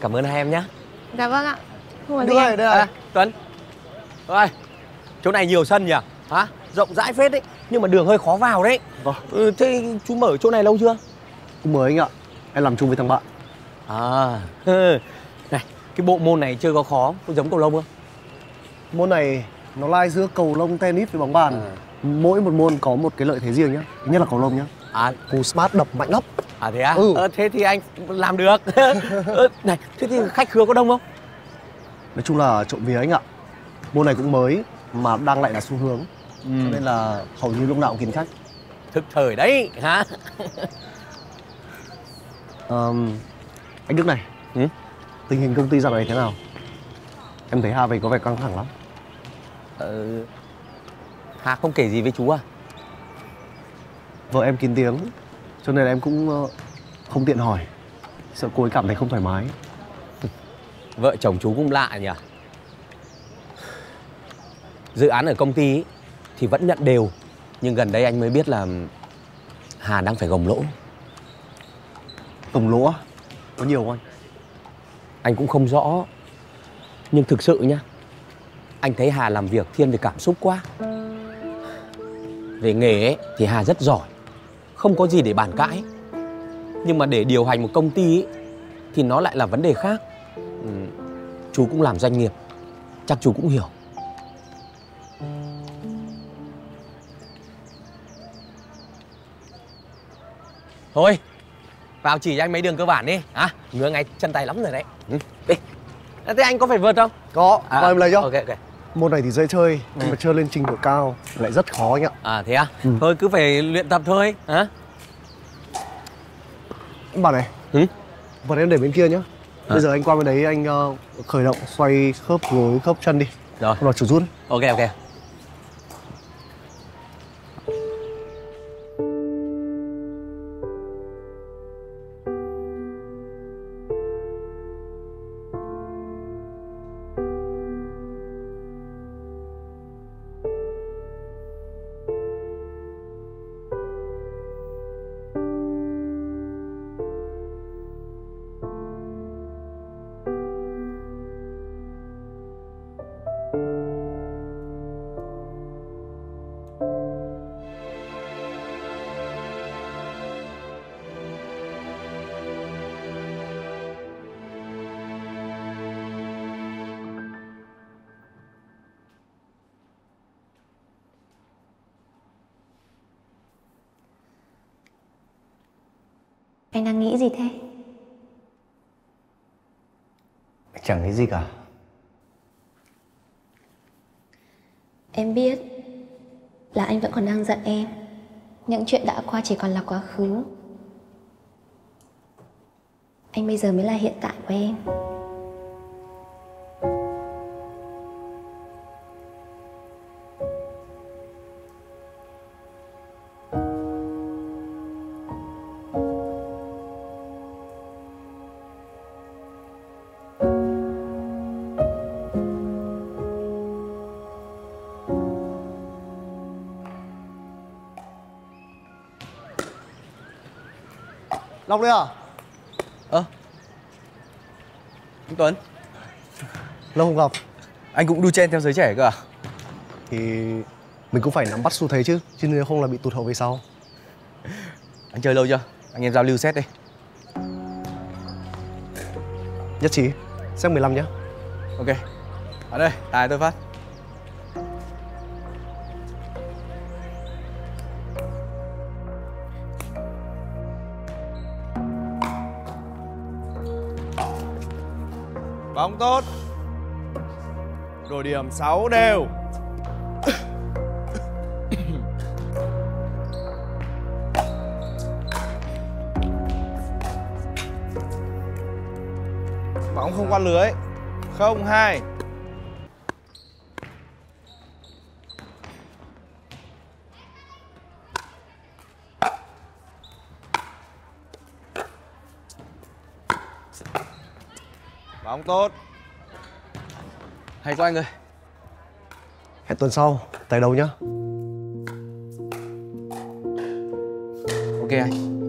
Cảm ơn hai em nhé. Dạ vâng ạ. Không phải đây đây. Tuấn. Ơi, chỗ này nhiều sân nhỉ? Hả? Rộng rãi phết đấy, nhưng mà đường hơi khó vào đấy. Thế chú mở chỗ này lâu chưa? Cũng mới anh ạ. Em làm chung với thằng bạn. À, này, cái bộ môn này chơi có khó, có giống cầu lông không? Môn này nó lai giữa cầu lông, tennis với bóng bàn. Mỗi một môn có một cái lợi thế riêng nhá. Nhất là cầu lông nhá. Cú smart đập mạnh lắm. À thế à? Thế thì anh làm được. Này, thế thì khách khứa có đông không? Nói chung là trộm vía anh ạ. Môn này cũng mới mà đang lại là xu hướng. Cho nên là hầu như lúc nào cũng kín khách. Thực thời đấy hả? Anh Đức này, tình hình công ty dạo này thế nào? Em thấy Hà về có vẻ căng thẳng lắm. Hà không kể gì với chú à? Vợ em kín tiếng, cho nên là em cũng không tiện hỏi. Sợ cô ấy cảm thấy không thoải mái. Vợ chồng chú cũng lạ nhỉ? Dự án ở công ty ý, thì vẫn nhận đều. Nhưng gần đây anh mới biết là Hà đang phải gồng lỗ. Gồng lỗ á? Có nhiều không anh? Anh cũng không rõ. Nhưng thực sự nhá, anh thấy Hà làm việc thiên về cảm xúc quá. Về nghề ấy, thì Hà rất giỏi, không có gì để bàn cãi. Nhưng mà để điều hành một công ty ấy, thì nó lại là vấn đề khác. Chú cũng làm doanh nghiệp, chắc chú cũng hiểu. Thôi, vào chỉ cho anh mấy đường cơ bản đi. Ngứa ngay chân tay lắm rồi đấy. Đi. Thế anh có phải vượt không? Có, em lấy cho. Ok. Môn này thì dễ chơi, nhưng mà chơi lên trình độ cao lại rất khó anh ạ. Thế à? Thôi cứ phải luyện tập thôi. Em bảo này, vật em để bên kia nhá. Bây giờ anh qua bên đấy anh khởi động xoay khớp gối, khớp chân đi. Rồi. Không là chủ rút. Ok. Anh đang nghĩ gì thế? Chẳng nghĩ gì cả. Em biết là anh vẫn còn đang giận em. Những chuyện đã qua chỉ còn là quá khứ. Anh bây giờ mới là hiện tại của em. Long đây à? Anh Tuấn, Lâu không gặp. anh cũng đu chen theo giới trẻ cơ à? Thì mình cũng phải nắm bắt xu thế chứ nếu không là bị tụt hậu về sau. Anh chơi lâu chưa? Anh em giao lưu set đi. Nhất trí. Set 15 nhá. Ok. Ở đây, tài tôi phát. Bóng tốt. Đổi điểm 6 đều. Bóng không qua lưới. 0-2. Bóng tốt. Hay quá anh ơi. Hẹn tuần sau, tay đấu nhá. Ok anh.